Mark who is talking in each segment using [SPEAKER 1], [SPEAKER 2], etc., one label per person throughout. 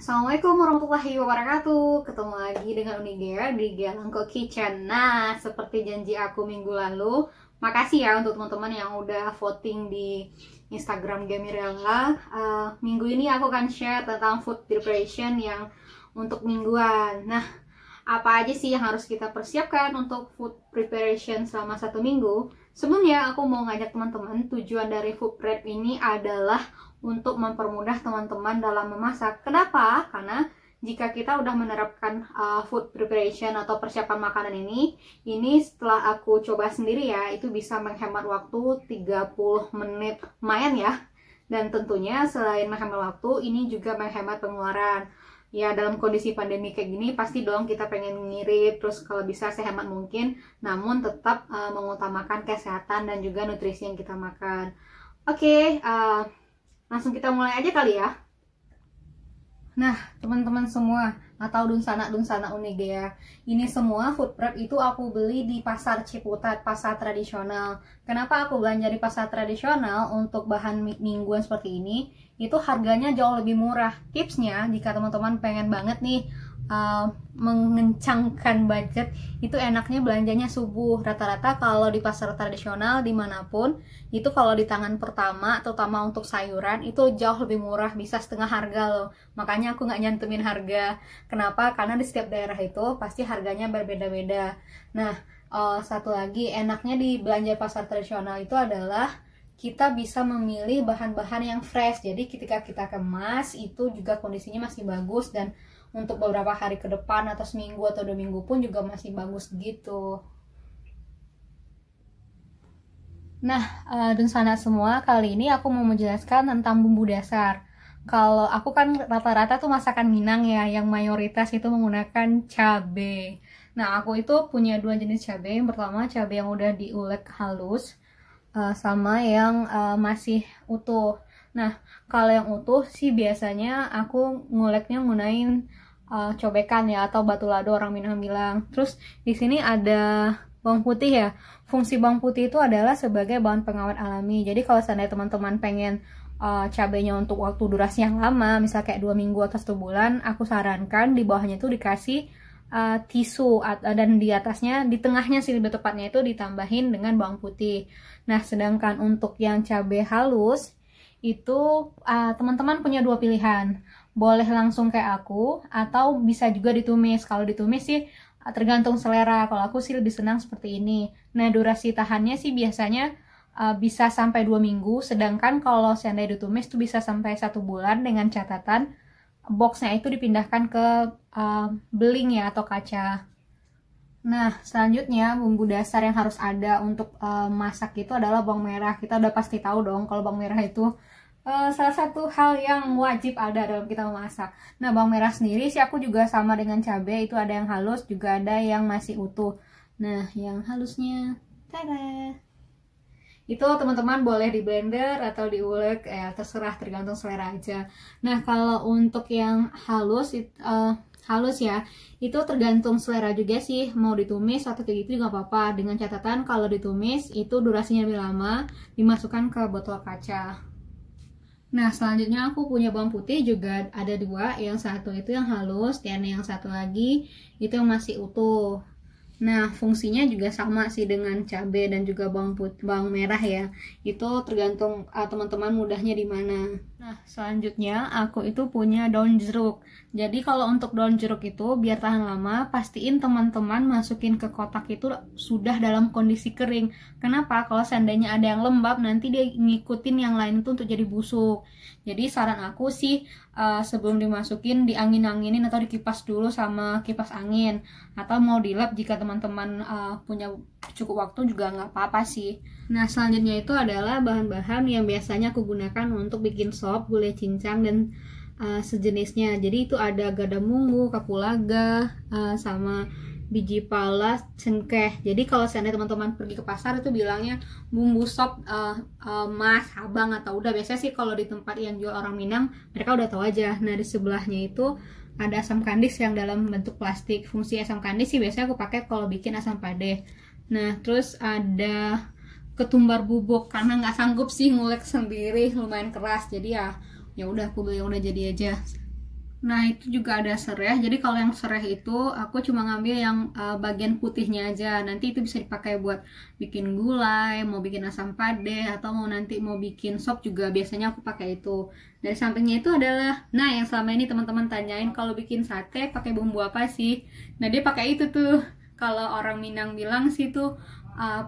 [SPEAKER 1] Assalamualaikum warahmatullahi wabarakatuh. Ketemu lagi dengan Unigea di Gelangko Kitchen. Nah, seperti janji aku minggu lalu, makasih ya untuk teman-teman yang udah voting di Instagram Gamirella. Minggu ini aku akan share tentang food preparation yang untuk mingguan. Nah, apa aja sih yang harus kita persiapkan untuk food preparation selama 1 minggu? Sebelumnya aku mau ngajak teman-teman, tujuan dari food prep ini adalah untuk mempermudah teman-teman dalam memasak. Kenapa? Karena jika kita udah menerapkan food preparation atau persiapan makanan ini setelah aku coba sendiri ya, itu bisa menghemat waktu 30 menit, lumayan ya. Dan tentunya selain menghemat waktu, ini juga menghemat pengeluaran. Ya, dalam kondisi pandemi kayak gini pasti dong kita pengen ngirit, terus kalau bisa sehemat mungkin, namun tetap mengutamakan kesehatan dan juga nutrisi yang kita makan. Oke, langsung kita mulai aja kali ya. Nah, teman-teman semua atau dunsana Unigea, ini semua food prep itu aku beli di pasar Ciputat, pasar tradisional. Kenapa aku belanja di pasar tradisional untuk bahan mingguan seperti ini? Itu harganya jauh lebih murah. Tipsnya, jika teman-teman pengen banget nih mengencangkan budget, itu enaknya belanjanya subuh. Rata-rata kalau di pasar tradisional dimanapun, itu kalau di tangan pertama, terutama untuk sayuran, itu jauh lebih murah, bisa setengah harga loh. Makanya aku nggak nyantumin harga. Kenapa? Karena di setiap daerah itu pasti harganya berbeda-beda. Nah, satu lagi enaknya di belanja pasar tradisional itu adalah kita bisa memilih bahan-bahan yang fresh. Jadi ketika kita kemas itu juga kondisinya masih bagus, dan untuk beberapa hari ke depan atau seminggu atau 2 minggu pun juga masih bagus gitu. Nah, dan sana semua, kali ini aku mau menjelaskan tentang bumbu dasar. Kalau aku kan rata-rata tuh masakan Minang ya, yang mayoritas itu menggunakan cabai. Nah, aku itu punya 2 jenis cabai. Yang pertama cabai yang udah diulek halus, sama yang masih utuh. Nah, kalau yang utuh sih biasanya aku nguleknya gunain cobekan ya, atau batu lado orang Minang bilang. Terus di sini ada bawang putih ya. Fungsi bawang putih itu adalah sebagai bahan pengawet alami. Jadi kalau seandainya teman-teman pengen cabenya untuk waktu durasi yang lama, misal kayak 2 minggu atau 1 bulan, aku sarankan di bawahnya itu dikasih tisu, dan di atasnya, di tengahnya sih lebih tepatnya, itu ditambahin dengan bawang putih. Nah, sedangkan untuk yang cabai halus itu teman-teman punya 2 pilihan. Boleh langsung kayak aku, atau bisa juga ditumis. Kalau ditumis sih tergantung selera. Kalau aku sih lebih senang seperti ini. Nah, durasi tahannya sih biasanya bisa sampai 2 minggu, sedangkan kalau seandainya ditumis tuh bisa sampai 1 bulan, dengan catatan boxnya itu dipindahkan ke beling ya, atau kaca. Nah, selanjutnya bumbu dasar yang harus ada untuk masak itu adalah bawang merah. Kita udah pasti tahu dong kalau bawang merah itu salah satu hal yang wajib ada dalam kita memasak. Nah, bawang merah sendiri sih aku juga sama dengan cabai, itu ada yang halus, juga ada yang masih utuh. Nah, yang halusnya, tada! Itu teman-teman boleh di blender atau diulek, terserah, tergantung selera aja. Nah, kalau untuk yang halus halus ya, itu tergantung selera juga sih, mau ditumis atau kayak gitu juga apa-apa, dengan catatan kalau ditumis itu durasinya lebih lama, dimasukkan ke botol kaca. Nah, selanjutnya aku punya bawang putih juga ada 2, yang satu itu yang halus, dan yang satu lagi itu yang masih utuh. Nah, fungsinya juga sama sih dengan cabai dan juga bawang merah ya. Itu tergantung teman-teman mudahnya di mana. Nah, selanjutnya aku itu punya daun jeruk. Jadi kalau untuk daun jeruk itu biar tahan lama, pastiin teman-teman masukin ke kotak itu sudah dalam kondisi kering. Kenapa? Kalau seandainya ada yang lembab, nanti dia ngikutin yang lain itu untuk jadi busuk. Jadi saran aku sih sebelum dimasukin diangin-anginin atau dikipas dulu sama kipas angin, atau mau dilap jika teman-teman punya cukup waktu juga nggak apa-apa sih. Nah, selanjutnya itu adalah bahan-bahan yang biasanya aku gunakan untuk bikin sop, gulai cincang, dan sejenisnya. Jadi itu ada gadamungu, kapulaga, sama biji pala, cengkeh. Jadi kalau seandainya teman-teman pergi ke pasar itu bilangnya bumbu sop mas, abang, atau udah. Biasanya sih kalau di tempat yang jual orang Minang, mereka udah tahu aja. Nah, di sebelahnya itu ada asam kandis yang dalam bentuk plastik. Fungsi asam kandis sih biasanya aku pakai kalau bikin asam padeh. Nah, terus ada ketumbar bubuk, karena nggak sanggup sih ngulek sendiri, lumayan keras. Jadi ya udah aku beli yang udah jadi aja. Nah, itu juga ada serai. Jadi kalau yang serai itu aku cuma ngambil yang bagian putihnya aja. Nanti itu bisa dipakai buat bikin gulai, mau bikin asam padeh, atau mau bikin sop juga biasanya aku pakai itu. Dari sampingnya itu adalah, nah yang selama ini teman-teman tanyain kalau bikin sate pakai bumbu apa sih? Nah, dia pakai itu tuh. Kalau orang Minang bilang sih tuh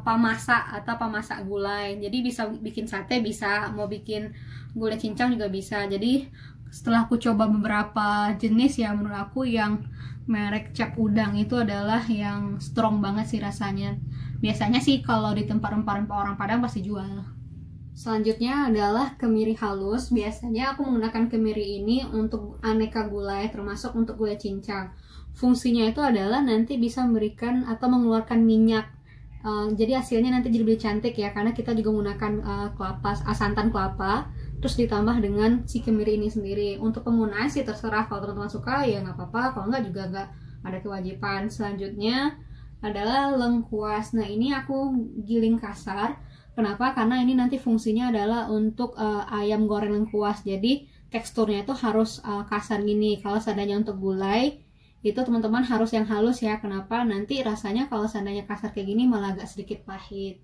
[SPEAKER 1] pamasak atau pamasak gulai. Jadi bisa bikin sate, bisa mau bikin gulai cincang juga bisa. Jadi setelah aku coba beberapa jenis ya, menurut aku yang merek cap udang itu adalah yang strong banget sih rasanya. Biasanya sih kalau di tempat rempah-rempah orang Padang pasti jual. Selanjutnya adalah kemiri halus. Biasanya aku menggunakan kemiri ini untuk aneka gulai, termasuk untuk gulai cincang. Fungsinya itu adalah nanti bisa memberikan atau mengeluarkan minyak. Jadi hasilnya nanti jadi lebih cantik ya, karena kita juga menggunakan santan kelapa, terus ditambah dengan si kemiri ini sendiri. Untuk penggunaan sih terserah, kalau teman-teman suka ya nggak apa-apa, kalau nggak juga nggak ada kewajiban. Selanjutnya adalah lengkuas. Nah, ini aku giling kasar. Kenapa? Karena ini nanti fungsinya adalah untuk ayam goreng lengkuas. Jadi teksturnya itu harus kasar gini. Kalau seandainya untuk gulai itu teman-teman harus yang halus ya. Kenapa? Nanti rasanya kalau seandainya kasar kayak gini malah agak sedikit pahit.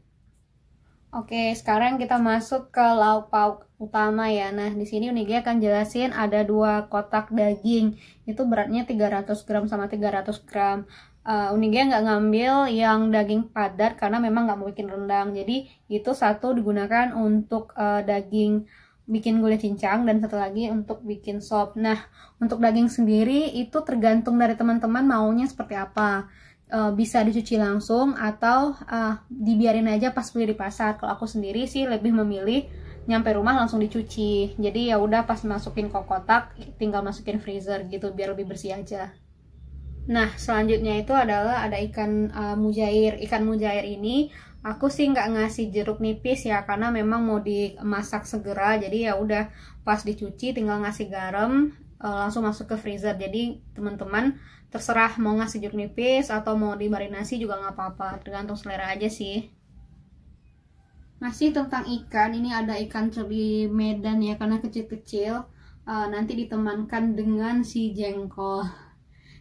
[SPEAKER 1] Oke, sekarang kita masuk ke lauk pauk utama ya. Nah, di sini Unige akan jelasin ada 2 kotak daging. Itu beratnya 300 gram sama 300 gram. Unige nggak ngambil yang daging padat karena memang nggak mau bikin rendang. Jadi itu satu digunakan untuk daging bikin gulai cincang, dan satu lagi untuk bikin sop. Nah, untuk daging sendiri itu tergantung dari teman-teman maunya seperti apa. Bisa dicuci langsung atau dibiarin aja pas beli di pasar. Kalau aku sendiri sih lebih memilih nyampe rumah langsung dicuci. Jadi ya udah pas masukin ke kotak tinggal masukin freezer gitu biar lebih bersih aja. Nah, selanjutnya itu adalah ada ikan mujair. Ikan mujair ini aku sih nggak ngasih jeruk nipis ya, karena memang mau dimasak segera. Jadi ya udah pas dicuci tinggal ngasih garam, langsung masuk ke freezer. Jadi teman-teman terserah mau ngasih jeruk nipis atau mau dimarinasi juga nggak apa-apa, tergantung selera aja sih. Masih tentang ikan, ini ada ikan teri Medan ya, karena kecil-kecil. Nanti ditemankan dengan si jengkol.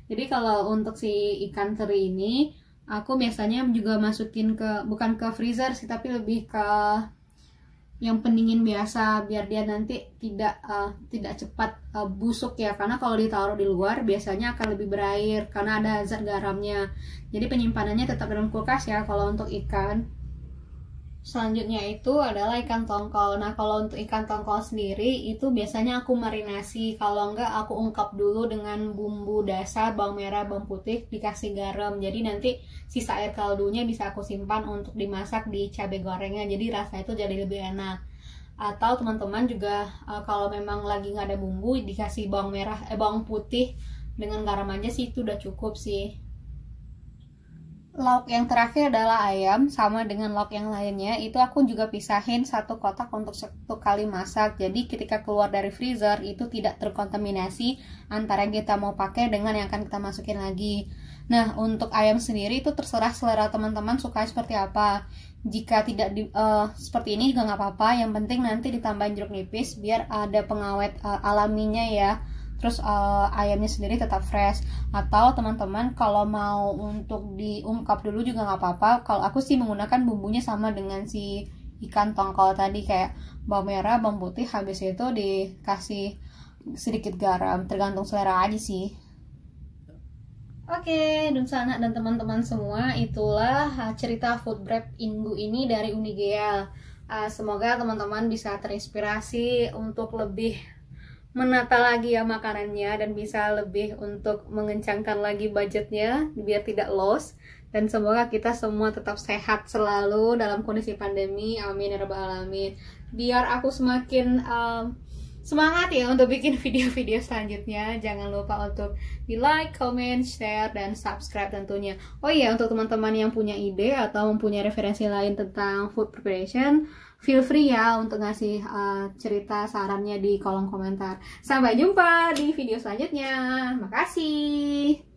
[SPEAKER 1] Jadi kalau untuk si ikan teri ini aku biasanya juga masukin bukan ke freezer sih, tapi lebih ke yang pendingin biasa biar dia nanti tidak cepat busuk ya, karena kalau ditaruh di luar biasanya akan lebih berair karena ada zat garamnya. Jadi penyimpanannya tetap dalam kulkas ya kalau untuk ikan. Selanjutnya itu adalah ikan tongkol. Nah, kalau untuk ikan tongkol sendiri itu biasanya aku marinasi. Kalau enggak aku ungkap dulu dengan bumbu dasar, bawang merah, bawang putih, dikasih garam. Jadi nanti sisa air kaldunya bisa aku simpan untuk dimasak di cabai gorengnya. Jadi rasanya itu jadi lebih enak. Atau teman-teman juga kalau memang lagi nggak ada bumbu dikasih bawang putih dengan garam aja sih, itu udah cukup sih. Lauk yang terakhir adalah ayam, sama dengan lauk yang lainnya. Itu aku juga pisahin satu kotak untuk satu kali masak. Jadi ketika keluar dari freezer itu tidak terkontaminasi antara yang kita mau pakai dengan yang akan kita masukin lagi. Nah, untuk ayam sendiri itu terserah selera teman-teman suka seperti apa. Jika tidak seperti ini juga nggak apa-apa. Yang penting nanti ditambahin jeruk nipis biar ada pengawet alaminya ya. Terus ayamnya sendiri tetap fresh. Atau teman-teman kalau mau untuk diungkap dulu juga nggak apa-apa. Kalau aku sih menggunakan bumbunya sama dengan si ikan tongkol tadi, kayak bawang merah, bawang putih, habis itu dikasih sedikit garam, tergantung selera aja sih. Oke, Dunsana dan teman-teman semua, itulah cerita food prep Ingu ini dari Unigea. Semoga teman-teman bisa terinspirasi untuk lebih menata lagi ya makanannya, dan bisa lebih untuk mengencangkan lagi budgetnya biar tidak loss. Dan semoga kita semua tetap sehat selalu dalam kondisi pandemi, amin ya rabbal alamin. Biar aku semakin semangat ya untuk bikin video-video selanjutnya. Jangan lupa untuk di like, comment, share, dan subscribe tentunya. Oh iya, untuk teman-teman yang punya ide atau mempunyai referensi lain tentang food preparation, feel free ya untuk ngasih cerita sarannya di kolom komentar. Sampai jumpa di video selanjutnya. Makasih.